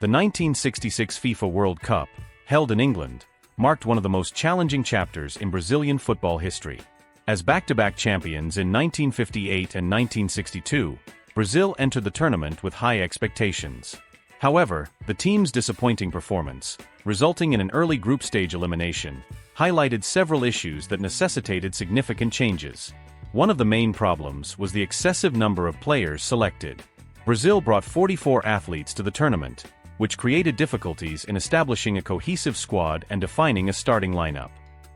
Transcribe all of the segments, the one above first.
The 1966 FIFA World Cup, held in England, marked one of the most challenging chapters in Brazilian football history. As back-to-back champions in 1958 and 1962, Brazil entered the tournament with high expectations. However, the team's disappointing performance, resulting in an early group stage elimination, highlighted several issues that necessitated significant changes. One of the main problems was the excessive number of players selected. Brazil brought 44 athletes to the tournament, which created difficulties in establishing a cohesive squad and defining a starting lineup.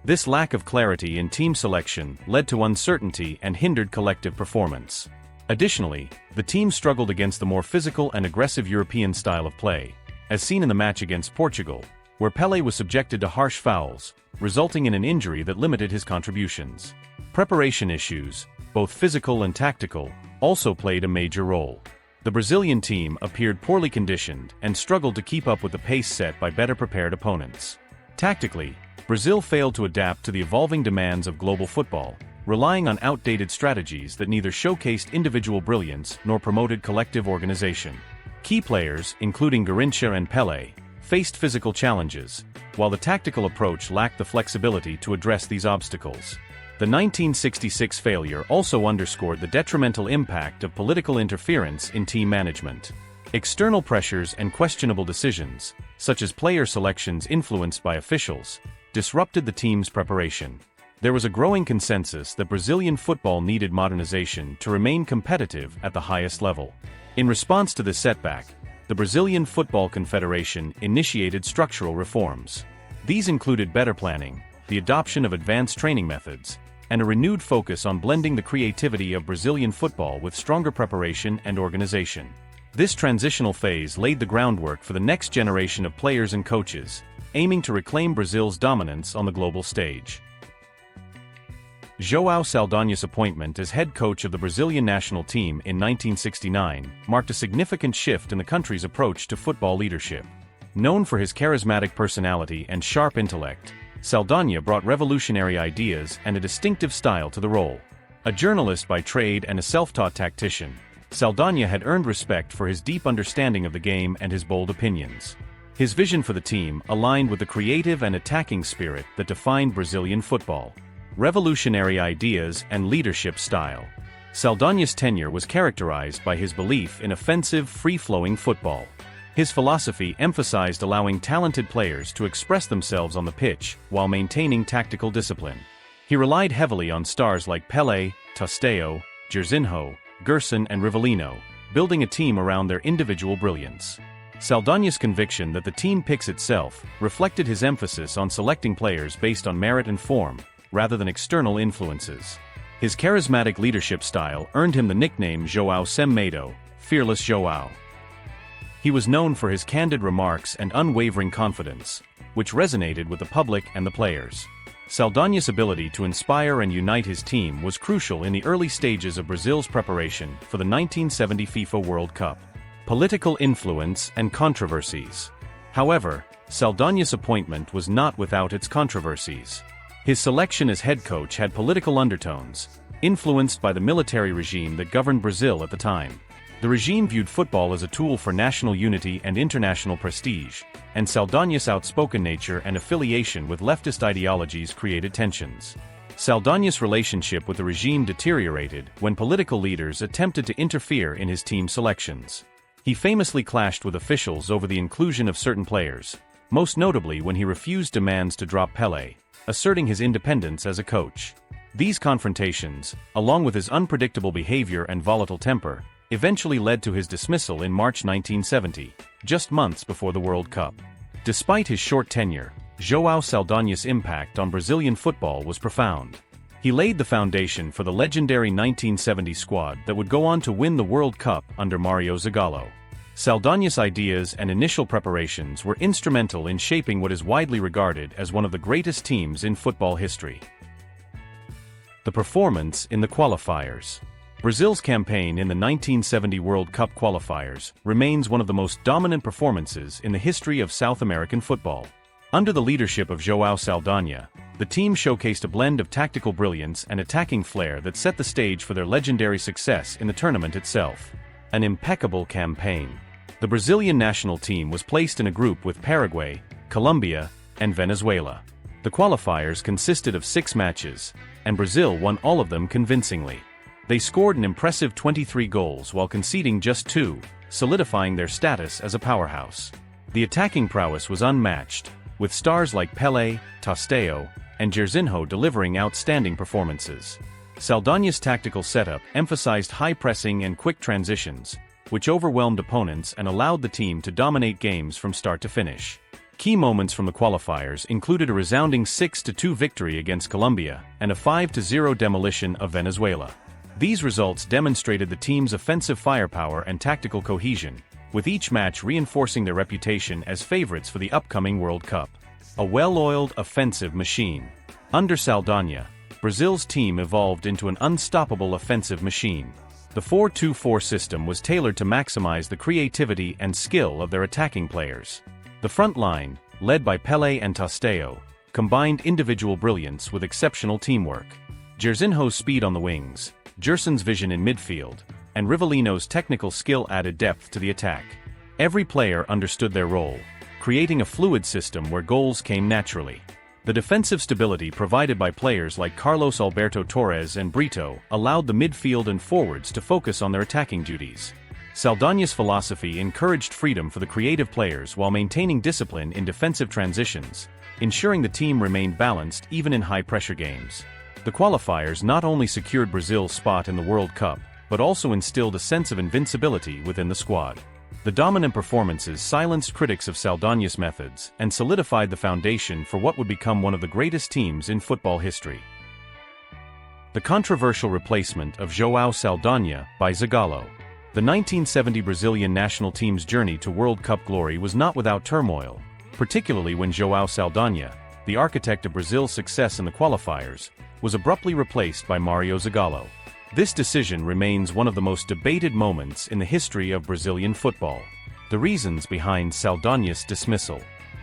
This lack of clarity in team selection led to uncertainty and hindered collective performance. Additionally, the team struggled against the more physical and aggressive European style of play, as seen in the match against Portugal, where Pelé was subjected to harsh fouls, resulting in an injury that limited his contributions. Preparation issues, both physical and tactical, also played a major role. The Brazilian team appeared poorly conditioned and struggled to keep up with the pace set by better prepared opponents. Tactically, Brazil failed to adapt to the evolving demands of global football, relying on outdated strategies that neither showcased individual brilliance nor promoted collective organization. Key players, including Garrincha and Pelé, faced physical challenges, while the tactical approach lacked the flexibility to address these obstacles. The 1966 failure also underscored the detrimental impact of political interference in team management. External pressures and questionable decisions, such as player selections influenced by officials, disrupted the team's preparation. There was a growing consensus that Brazilian football needed modernization to remain competitive at the highest level. In response to this setback, the Brazilian Football Confederation initiated structural reforms. These included better planning, the adoption of advanced training methods, and a renewed focus on blending the creativity of Brazilian football with stronger preparation and organization. This transitional phase laid the groundwork for the next generation of players and coaches, aiming to reclaim Brazil's dominance on the global stage. Joao Saldanha's appointment as head coach of the Brazilian national team in 1969 marked a significant shift in the country's approach to football leadership. Known for his charismatic personality and sharp intellect, Saldanha brought revolutionary ideas and a distinctive style to the role. A journalist by trade and a self-taught tactician, Saldanha had earned respect for his deep understanding of the game and his bold opinions. His vision for the team aligned with the creative and attacking spirit that defined Brazilian football. Revolutionary ideas and leadership style. Saldanha's tenure was characterized by his belief in offensive, free-flowing football. His philosophy emphasized allowing talented players to express themselves on the pitch while maintaining tactical discipline. He relied heavily on stars like Pelé, Tostão, Jairzinho, Gerson and Rivellino, building a team around their individual brilliance. Saldanha's conviction that the team picks itself reflected his emphasis on selecting players based on merit and form, rather than external influences. His charismatic leadership style earned him the nickname Joao Sem Medo, Fearless Joao. He was known for his candid remarks and unwavering confidence, which resonated with the public and the players. Saldanha's ability to inspire and unite his team was crucial in the early stages of Brazil's preparation for the 1970 FIFA World Cup. Political influence and controversies. However, Saldanha's appointment was not without its controversies. His selection as head coach had political undertones, influenced by the military regime that governed Brazil at the time. The regime viewed football as a tool for national unity and international prestige, and Saldanha's outspoken nature and affiliation with leftist ideologies created tensions. Saldanha's relationship with the regime deteriorated when political leaders attempted to interfere in his team selections. He famously clashed with officials over the inclusion of certain players, most notably when he refused demands to drop Pelé, asserting his independence as a coach. These confrontations, along with his unpredictable behavior and volatile temper, eventually led to his dismissal in March 1970, just months before the World Cup. Despite his short tenure, Joao Saldanha's impact on Brazilian football was profound. He laid the foundation for the legendary 1970 squad that would go on to win the World Cup under Mario Zagalo. Saldanha's ideas and initial preparations were instrumental in shaping what is widely regarded as one of the greatest teams in football history. The performance in the qualifiers. Brazil's campaign in the 1970 World Cup qualifiers remains one of the most dominant performances in the history of South American football. Under the leadership of Joao Saldanha, the team showcased a blend of tactical brilliance and attacking flair that set the stage for their legendary success in the tournament itself. An impeccable campaign. The Brazilian national team was placed in a group with Paraguay, Colombia, and Venezuela. The qualifiers consisted of 6 matches, and Brazil won all of them convincingly. They scored an impressive 23 goals while conceding just 2, solidifying their status as a powerhouse. The attacking prowess was unmatched, with stars like Pelé, Tostão, and Jairzinho delivering outstanding performances. Saldanha's tactical setup emphasized high pressing and quick transitions, which overwhelmed opponents and allowed the team to dominate games from start to finish. Key moments from the qualifiers included a resounding 6-2 victory against Colombia and a 5-0 demolition of Venezuela. These results demonstrated the team's offensive firepower and tactical cohesion, with each match reinforcing their reputation as favorites for the upcoming World Cup. A well-oiled offensive machine. Under Saldanha, Brazil's team evolved into an unstoppable offensive machine. The 4-2-4 system was tailored to maximize the creativity and skill of their attacking players. The front line, led by Pelé and Tostão, combined individual brilliance with exceptional teamwork. Jairzinho's speed on the wings, Gerson's vision in midfield, and Rivellino's technical skill added depth to the attack. Every player understood their role, creating a fluid system where goals came naturally. The defensive stability provided by players like Carlos Alberto Torres and Brito allowed the midfield and forwards to focus on their attacking duties. Saldanha's philosophy encouraged freedom for the creative players while maintaining discipline in defensive transitions, ensuring the team remained balanced even in high-pressure games. The qualifiers not only secured Brazil's spot in the World Cup, but also instilled a sense of invincibility within the squad. The dominant performances silenced critics of Saldanha's methods and solidified the foundation for what would become one of the greatest teams in football history. The controversial replacement of Joao Saldanha by Zagalo. The 1970 Brazilian national team's journey to World Cup glory was not without turmoil, particularly when Joao Saldanha, the architect of Brazil's success in the qualifiers, was abruptly replaced by Mario Zagalo. This decision remains one of the most debated moments in the history of Brazilian football. The reasons behind Saldanha's dismissal.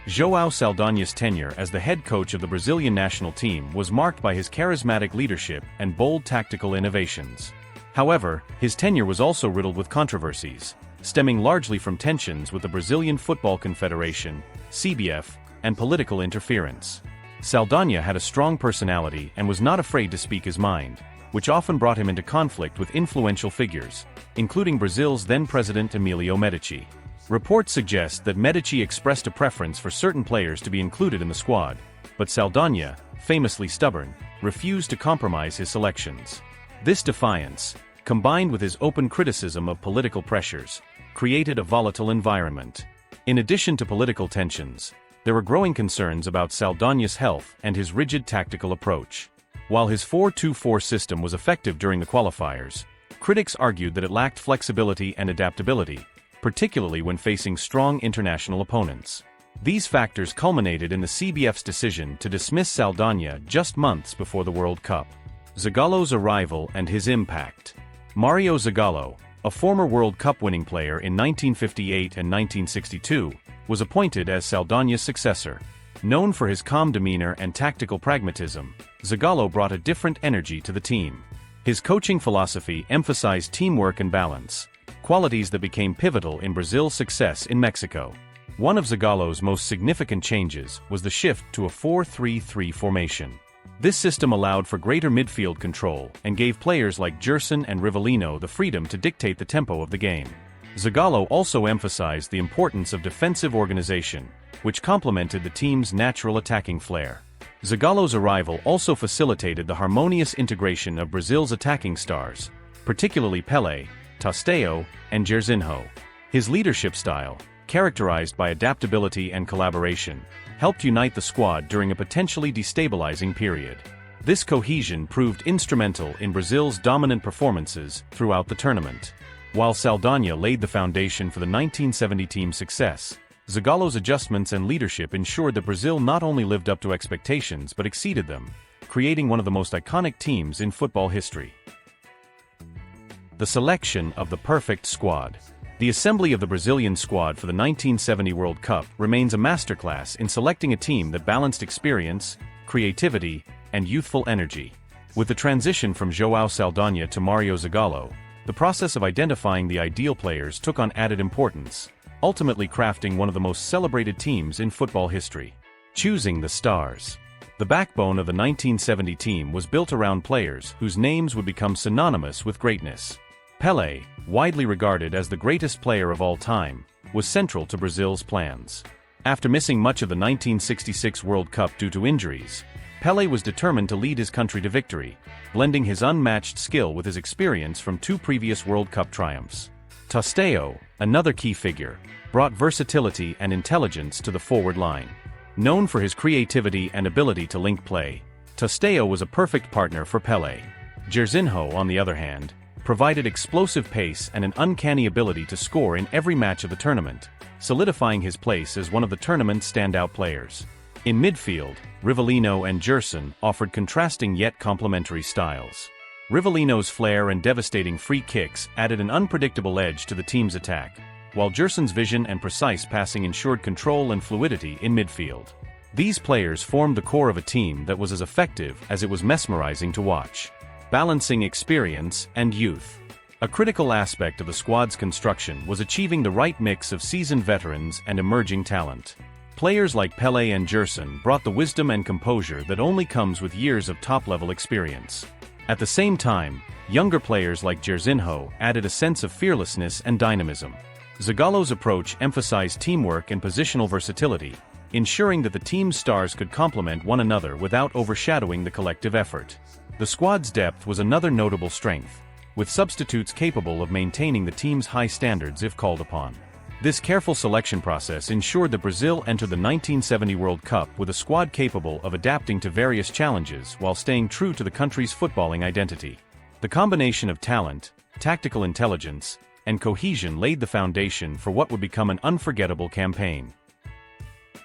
Joao Saldanha's tenure as the head coach of the Brazilian national team was marked by his charismatic leadership and bold tactical innovations. However, his tenure was also riddled with controversies, stemming largely from tensions with the Brazilian Football Confederation, CBF, and political interference. Saldanha had a strong personality and was not afraid to speak his mind, which often brought him into conflict with influential figures, including Brazil's then-president Emilio Medici. Reports suggest that Medici expressed a preference for certain players to be included in the squad, but Saldanha, famously stubborn, refused to compromise his selections. This defiance, combined with his open criticism of political pressures, created a volatile environment. In addition to political tensions, there were growing concerns about Saldanha's health and his rigid tactical approach. While his 4-2-4 system was effective during the qualifiers, critics argued that it lacked flexibility and adaptability, particularly when facing strong international opponents. These factors culminated in the CBF's decision to dismiss Saldanha just months before the World Cup. Zagalo's arrival and his impact. Mario Zagalo, a former World Cup winning player in 1958 and 1962, was appointed as Saldanha's successor. Known for his calm demeanor and tactical pragmatism, Zagalo brought a different energy to the team. His coaching philosophy emphasized teamwork and balance, qualities that became pivotal in Brazil's success in Mexico. One of Zagalo's most significant changes was the shift to a 4-3-3 formation. This system allowed for greater midfield control and gave players like Gerson and Rivellino the freedom to dictate the tempo of the game. Zagalo also emphasized the importance of defensive organization, which complemented the team's natural attacking flair. Zagalo's arrival also facilitated the harmonious integration of Brazil's attacking stars, particularly Pelé, Tostão, and Jairzinho. His leadership style, characterized by adaptability and collaboration, helped unite the squad during a potentially destabilizing period. This cohesion proved instrumental in Brazil's dominant performances throughout the tournament. While Saldanha laid the foundation for the 1970 team's success, Zagalo's adjustments and leadership ensured that Brazil not only lived up to expectations but exceeded them, creating one of the most iconic teams in football history. The selection of the perfect squad. The assembly of the Brazilian squad for the 1970 World Cup remains a masterclass in selecting a team that balanced experience, creativity, and youthful energy. With the transition from Joao Saldanha to Mario Zagalo, the process of identifying the ideal players took on added importance. ultimately crafting one of the most celebrated teams in football history. Choosing the stars. The backbone of the 1970 team was built around players whose names would become synonymous with greatness. Pelé, widely regarded as the greatest player of all time, was central to Brazil's plans. After missing much of the 1966 World Cup due to injuries, Pelé was determined to lead his country to victory, blending his unmatched skill with his experience from 2 previous World Cup triumphs. Tostão, another key figure, brought versatility and intelligence to the forward line. Known for his creativity and ability to link play, Tostão was a perfect partner for Pelé. Jairzinho, on the other hand, provided explosive pace and an uncanny ability to score in every match of the tournament, solidifying his place as one of the tournament's standout players. In midfield, Rivellino and Gerson offered contrasting yet complementary styles. Rivellino's flair and devastating free kicks added an unpredictable edge to the team's attack, while Gerson's vision and precise passing ensured control and fluidity in midfield. These players formed the core of a team that was as effective as it was mesmerizing to watch. Balancing experience and youth. A critical aspect of the squad's construction was achieving the right mix of seasoned veterans and emerging talent. Players like Pelé and Gerson brought the wisdom and composure that only comes with years of top-level experience. At the same time, younger players like Jairzinho added a sense of fearlessness and dynamism. Zagalo's approach emphasized teamwork and positional versatility, ensuring that the team's stars could complement one another without overshadowing the collective effort. The squad's depth was another notable strength, with substitutes capable of maintaining the team's high standards if called upon. This careful selection process ensured that Brazil entered the 1970 World Cup with a squad capable of adapting to various challenges while staying true to the country's footballing identity. The combination of talent, tactical intelligence, and cohesion laid the foundation for what would become an unforgettable campaign.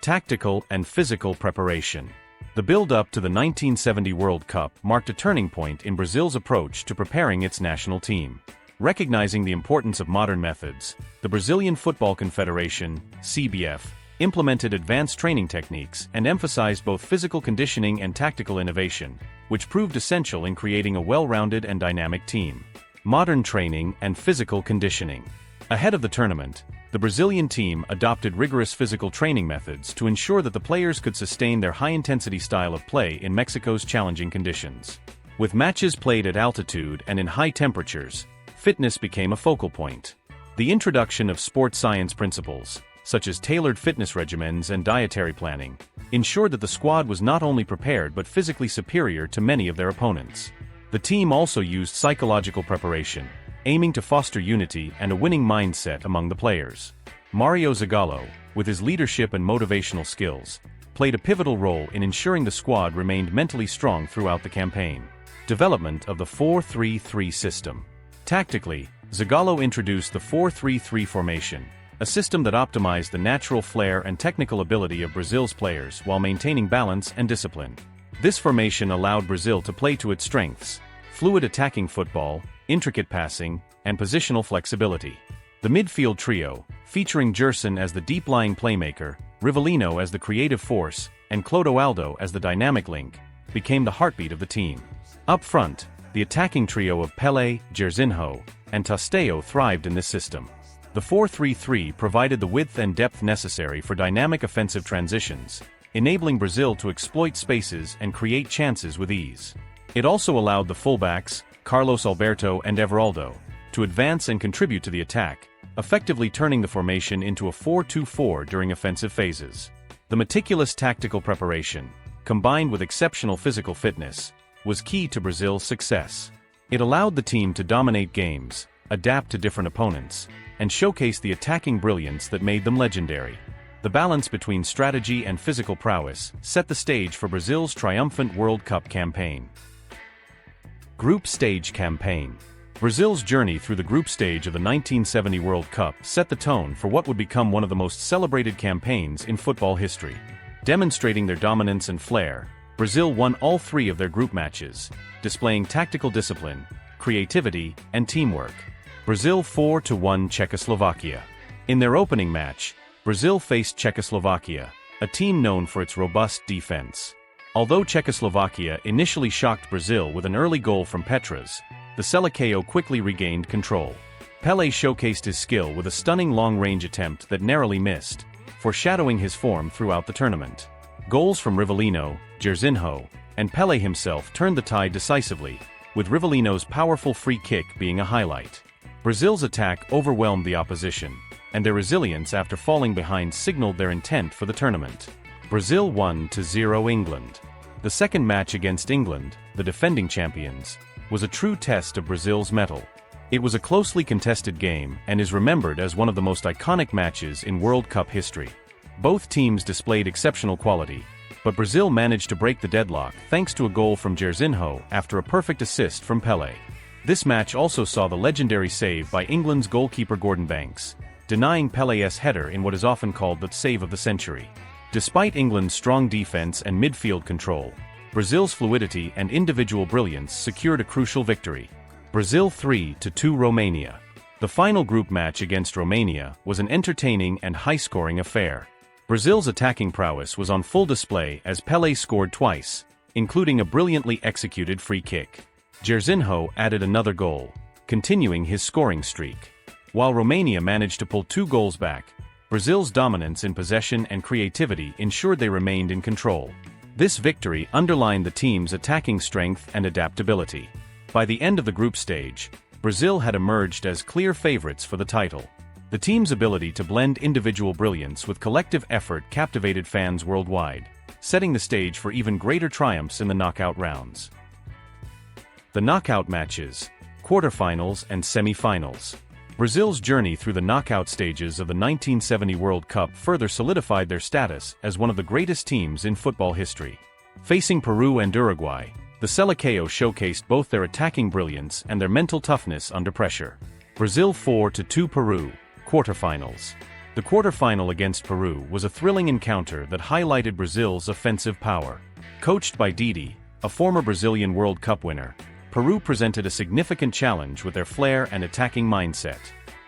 Tactical and physical preparation. The build-up to the 1970 World Cup marked a turning point in Brazil's approach to preparing its national team. Recognizing the importance of modern methods, the Brazilian Football Confederation, CBF, implemented advanced training techniques and emphasized both physical conditioning and tactical innovation, which proved essential in creating a well-rounded and dynamic team. Modern training and physical conditioning. Ahead of the tournament, the Brazilian team adopted rigorous physical training methods to ensure that the players could sustain their high-intensity style of play in Mexico's challenging conditions. With matches played at altitude and in high temperatures, fitness became a focal point. The introduction of sports science principles, such as tailored fitness regimens and dietary planning, ensured that the squad was not only prepared but physically superior to many of their opponents. The team also used psychological preparation, aiming to foster unity and a winning mindset among the players. Mario Zagalo, with his leadership and motivational skills, played a pivotal role in ensuring the squad remained mentally strong throughout the campaign. Development of the 4-3-3 system. Tactically, Zagalo introduced the 4-3-3 formation, a system that optimized the natural flair and technical ability of Brazil's players while maintaining balance and discipline. This formation allowed Brazil to play to its strengths: fluid attacking football, intricate passing, and positional flexibility. The midfield trio, featuring Gerson as the deep-lying playmaker, Rivellino as the creative force, and Clodoaldo as the dynamic link, became the heartbeat of the team. Up front, the attacking trio of Pelé, Jairzinho, and Tostão thrived in this system. The 4-3-3 provided the width and depth necessary for dynamic offensive transitions, enabling Brazil to exploit spaces and create chances with ease. It also allowed the fullbacks, Carlos Alberto and Everaldo, to advance and contribute to the attack, effectively turning the formation into a 4-2-4 during offensive phases. The meticulous tactical preparation, combined with exceptional physical fitness, was key to Brazil's success. It allowed the team to dominate games, adapt to different opponents, and showcase the attacking brilliance that made them legendary. The balance between strategy and physical prowess set the stage for Brazil's triumphant World Cup campaign. Group Stage Campaign. Brazil's journey through the group stage of the 1970 World Cup set the tone for what would become one of the most celebrated campaigns in football history. Demonstrating their dominance and flair, Brazil won all 3 of their group matches, displaying tactical discipline, creativity, and teamwork. Brazil 4-1 Czechoslovakia. In their opening match, Brazil faced Czechoslovakia, a team known for its robust defense. Although Czechoslovakia initially shocked Brazil with an early goal from Petras, the Selecao quickly regained control. Pelé showcased his skill with a stunning long-range attempt that narrowly missed, foreshadowing his form throughout the tournament. Goals from Rivellino, Jairzinho, and Pelé himself turned the tide decisively, with Rivellino's powerful free kick being a highlight. Brazil's attack overwhelmed the opposition, and their resilience after falling behind signaled their intent for the tournament. Brazil 1-0 England. The second match against England, the defending champions, was a true test of Brazil's mettle. It was a closely contested game and is remembered as one of the most iconic matches in World Cup history. Both teams displayed exceptional quality, but Brazil managed to break the deadlock thanks to a goal from Jairzinho after a perfect assist from Pelé. This match also saw the legendary save by England's goalkeeper Gordon Banks, denying Pelé's header in what is often called the save of the century. Despite England's strong defense and midfield control, Brazil's fluidity and individual brilliance secured a crucial victory. Brazil 3-2 Romania. The final group match against Romania was an entertaining and high-scoring affair. Brazil's attacking prowess was on full display as Pelé scored twice, including a brilliantly executed free kick. Jairzinho added another goal, continuing his scoring streak. While Romania managed to pull 2 goals back, Brazil's dominance in possession and creativity ensured they remained in control. This victory underlined the team's attacking strength and adaptability. By the end of the group stage, Brazil had emerged as clear favorites for the title. The team's ability to blend individual brilliance with collective effort captivated fans worldwide, setting the stage for even greater triumphs in the knockout rounds. The knockout matches, quarterfinals and semi-finals. Brazil's journey through the knockout stages of the 1970 World Cup further solidified their status as one of the greatest teams in football history. Facing Peru and Uruguay, the Selecao showcased both their attacking brilliance and their mental toughness under pressure. Brazil 4-2 Peru, quarterfinals. The quarterfinal against Peru was a thrilling encounter that highlighted Brazil's offensive power. Coached by Didi, a former Brazilian World Cup winner, Peru presented a significant challenge with their flair and attacking mindset.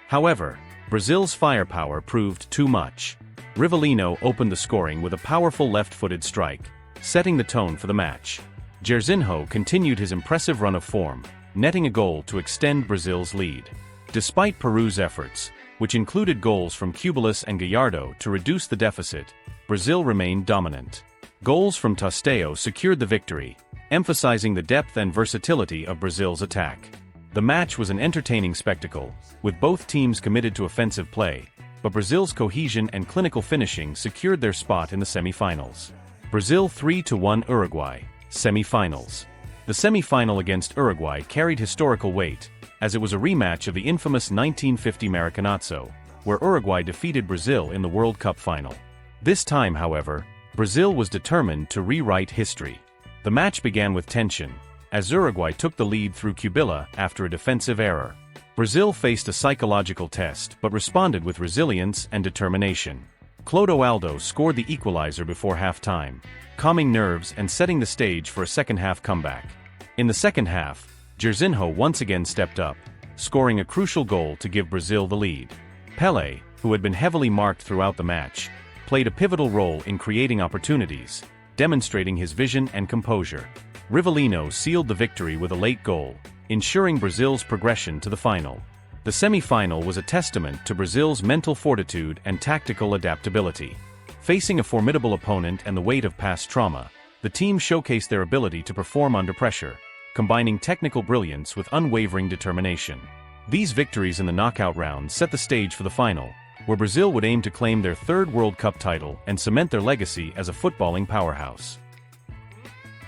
However, Brazil's firepower proved too much. Rivellino opened the scoring with a powerful left-footed strike, setting the tone for the match. Jairzinho continued his impressive run of form, netting a goal to extend Brazil's lead. Despite Peru's efforts, which included goals from Cubalis and Gallardo to reduce the deficit, Brazil remained dominant. Goals from Tostão secured the victory, emphasizing the depth and versatility of Brazil's attack. The match was an entertaining spectacle, with both teams committed to offensive play, but Brazil's cohesion and clinical finishing secured their spot in the semi-finals. Brazil 3-1 Uruguay, semi-finals. The semi-final against Uruguay carried historical weight, as it was a rematch of the infamous 1950 Maracanazo, where Uruguay defeated Brazil in the World Cup final. This time, however, Brazil was determined to rewrite history. The match began with tension, as Uruguay took the lead through Cubilla after a defensive error. Brazil faced a psychological test but responded with resilience and determination. Clodoaldo scored the equalizer before halftime, calming nerves and setting the stage for a second-half comeback. In the second half, Jairzinho once again stepped up, scoring a crucial goal to give Brazil the lead. Pelé, who had been heavily marked throughout the match, played a pivotal role in creating opportunities, demonstrating his vision and composure. Rivellino sealed the victory with a late goal, ensuring Brazil's progression to the final. The semi-final was a testament to Brazil's mental fortitude and tactical adaptability. Facing a formidable opponent and the weight of past trauma, the team showcased their ability to perform under pressure, combining technical brilliance with unwavering determination. These victories in the knockout round set the stage for the final, where Brazil would aim to claim their third World Cup title and cement their legacy as a footballing powerhouse.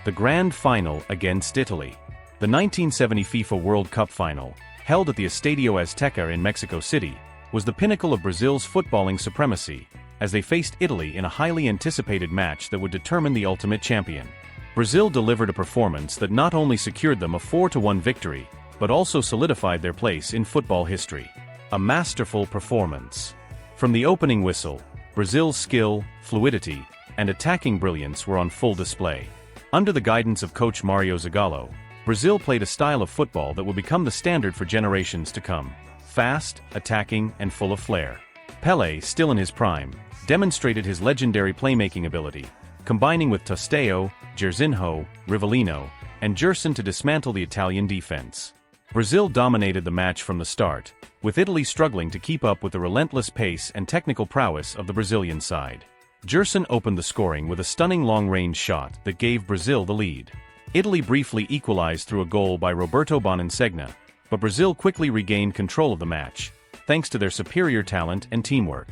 The Grand Final against Italy. The 1970 FIFA World Cup final, held at the Estadio Azteca in Mexico City, was the pinnacle of Brazil's footballing supremacy, as they faced Italy in a highly anticipated match that would determine the ultimate champion. Brazil delivered a performance that not only secured them a 4-1 victory, but also solidified their place in football history. A masterful performance. From the opening whistle, Brazil's skill, fluidity, and attacking brilliance were on full display. Under the guidance of coach Mario Zagalo, Brazil played a style of football that will become the standard for generations to come. Fast, attacking, and full of flair. Pelé, still in his prime, demonstrated his legendary playmaking ability, combining with Tostão, Jairzinho, Rivellino, and Gerson to dismantle the Italian defense. Brazil dominated the match from the start, with Italy struggling to keep up with the relentless pace and technical prowess of the Brazilian side. Gerson opened the scoring with a stunning long-range shot that gave Brazil the lead. Italy briefly equalized through a goal by Roberto Bonansegna, but Brazil quickly regained control of the match, thanks to their superior talent and teamwork.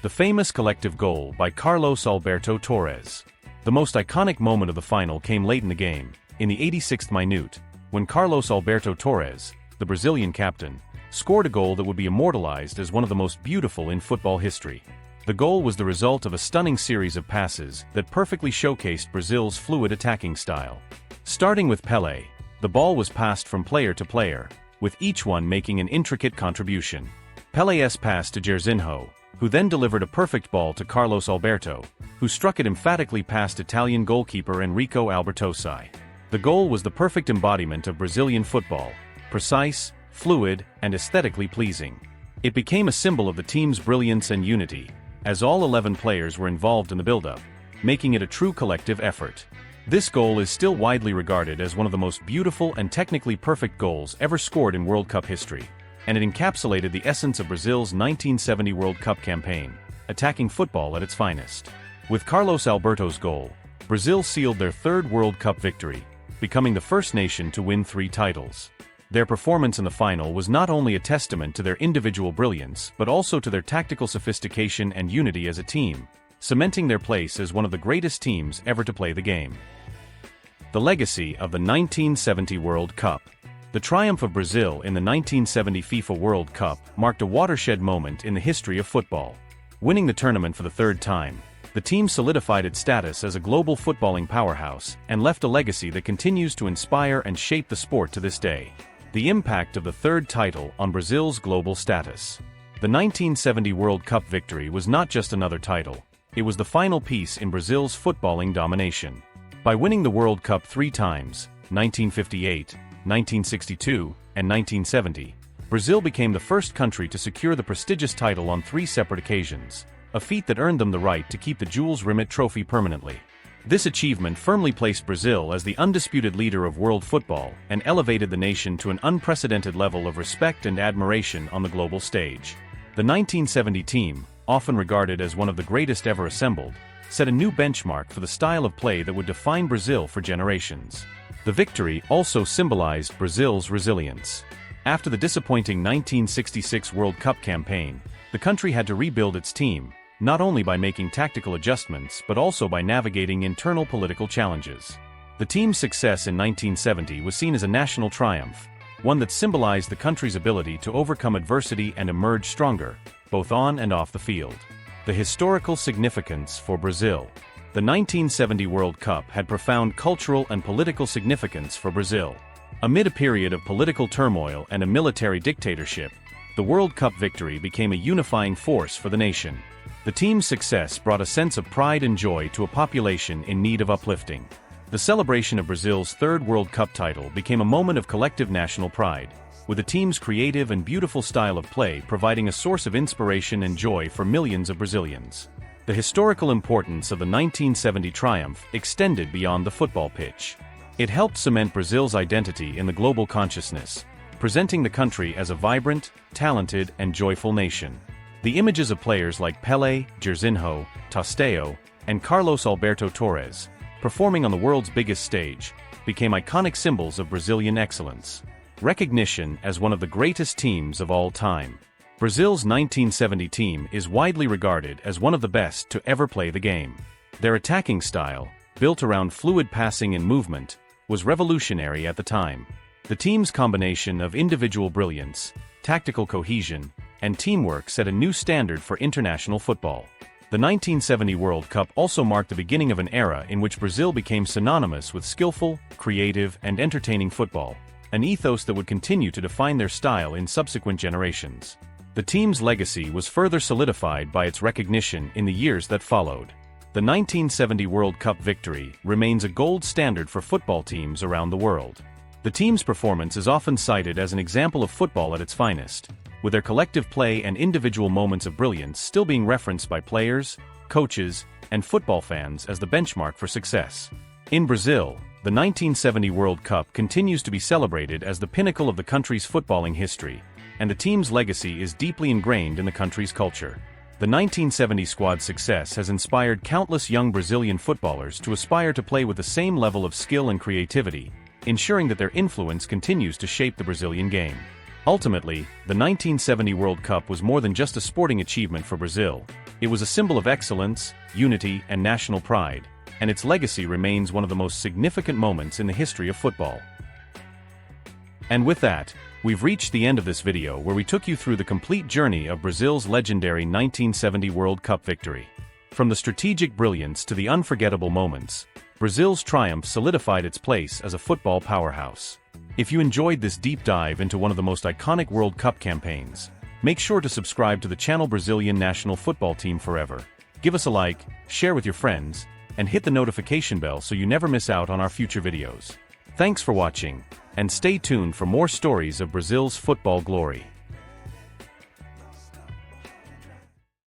The famous collective goal by Carlos Alberto Torres. The most iconic moment of the final came late in the game, in the 86th minute, when Carlos Alberto Torres, the Brazilian captain, scored a goal that would be immortalized as one of the most beautiful in football history. The goal was the result of a stunning series of passes that perfectly showcased Brazil's fluid attacking style. Starting with Pelé, the ball was passed from player to player, with each one making an intricate contribution. Pelé's pass to Jairzinho, who then delivered a perfect ball to Carlos Alberto, who struck it emphatically past Italian goalkeeper Enrico Albertosi. The goal was the perfect embodiment of Brazilian football, precise, fluid, and aesthetically pleasing. It became a symbol of the team's brilliance and unity, as all 11 players were involved in the build-up, making it a true collective effort. This goal is still widely regarded as one of the most beautiful and technically perfect goals ever scored in World Cup history, and it encapsulated the essence of Brazil's 1970 World Cup campaign, attacking football at its finest. With Carlos Alberto's goal, Brazil sealed their third World Cup victory, becoming the first nation to win 3 titles. Their performance in the final was not only a testament to their individual brilliance but also to their tactical sophistication and unity as a team, cementing their place as one of the greatest teams ever to play the game. The legacy of the 1970 World Cup. The triumph of Brazil in the 1970 FIFA World Cup marked a watershed moment in the history of football. Winning the tournament for the third time, the team solidified its status as a global footballing powerhouse and left a legacy that continues to inspire and shape the sport to this day. The impact of the third title on Brazil's global status. The 1970 World Cup victory was not just another title, it was the final piece in Brazil's footballing domination. By winning the World Cup 3 times, 1958, 1962, and 1970, Brazil became the first country to secure the prestigious title on 3 separate occasions, a feat that earned them the right to keep the Jules Rimet Trophy permanently. This achievement firmly placed Brazil as the undisputed leader of world football and elevated the nation to an unprecedented level of respect and admiration on the global stage. The 1970 team, often regarded as one of the greatest ever assembled, set a new benchmark for the style of play that would define Brazil for generations. The victory also symbolized Brazil's resilience. After the disappointing 1966 World Cup campaign, the country had to rebuild its team, not only by making tactical adjustments but also by navigating internal political challenges. The team's success in 1970 was seen as a national triumph, one that symbolized the country's ability to overcome adversity and emerge stronger, both on and off the field. The historical significance for Brazil. The 1970 World Cup had profound cultural and political significance for Brazil. Amid a period of political turmoil and a military dictatorship, the World Cup victory became a unifying force for the nation. The team's success brought a sense of pride and joy to a population in need of uplifting. The celebration of Brazil's third World Cup title became a moment of collective national pride, with the team's creative and beautiful style of play providing a source of inspiration and joy for millions of Brazilians. The historical importance of the 1970 triumph extended beyond the football pitch. It helped cement Brazil's identity in the global consciousness, presenting the country as a vibrant, talented, and joyful nation. The images of players like Pelé, Jairzinho, Tostão, and Carlos Alberto Torres, performing on the world's biggest stage, became iconic symbols of Brazilian excellence. Recognition as one of the greatest teams of all time. Brazil's 1970 team is widely regarded as one of the best to ever play the game. Their attacking style, built around fluid passing and movement, was revolutionary at the time. The team's combination of individual brilliance, tactical cohesion, and teamwork set a new standard for international football. The 1970 World Cup also marked the beginning of an era in which Brazil became synonymous with skillful, creative, and entertaining football, an ethos that would continue to define their style in subsequent generations. The team's legacy was further solidified by its recognition in the years that followed. The 1970 World Cup victory remains a gold standard for football teams around the world. The team's performance is often cited as an example of football at its finest, with their collective play and individual moments of brilliance still being referenced by players, coaches, and football fans as the benchmark for success. In Brazil, the 1970 World Cup continues to be celebrated as the pinnacle of the country's footballing history, and the team's legacy is deeply ingrained in the country's culture. The 1970 squad's success has inspired countless young Brazilian footballers to aspire to play with the same level of skill and creativity, ensuring that their influence continues to shape the Brazilian game. Ultimately, the 1970 World Cup was more than just a sporting achievement for Brazil. It was a symbol of excellence, unity, and national pride, and its legacy remains one of the most significant moments in the history of football. And with that, we've reached the end of this video where we took you through the complete journey of Brazil's legendary 1970 World Cup victory. From the strategic brilliance to the unforgettable moments, Brazil's triumph solidified its place as a football powerhouse. If you enjoyed this deep dive into one of the most iconic World Cup campaigns, make sure to subscribe to the channel Brazilian national football team forever. Give us a like, share with your friends, and hit the notification bell so you never miss out on our future videos. Thanks for watching, and stay tuned for more stories of Brazil's football glory.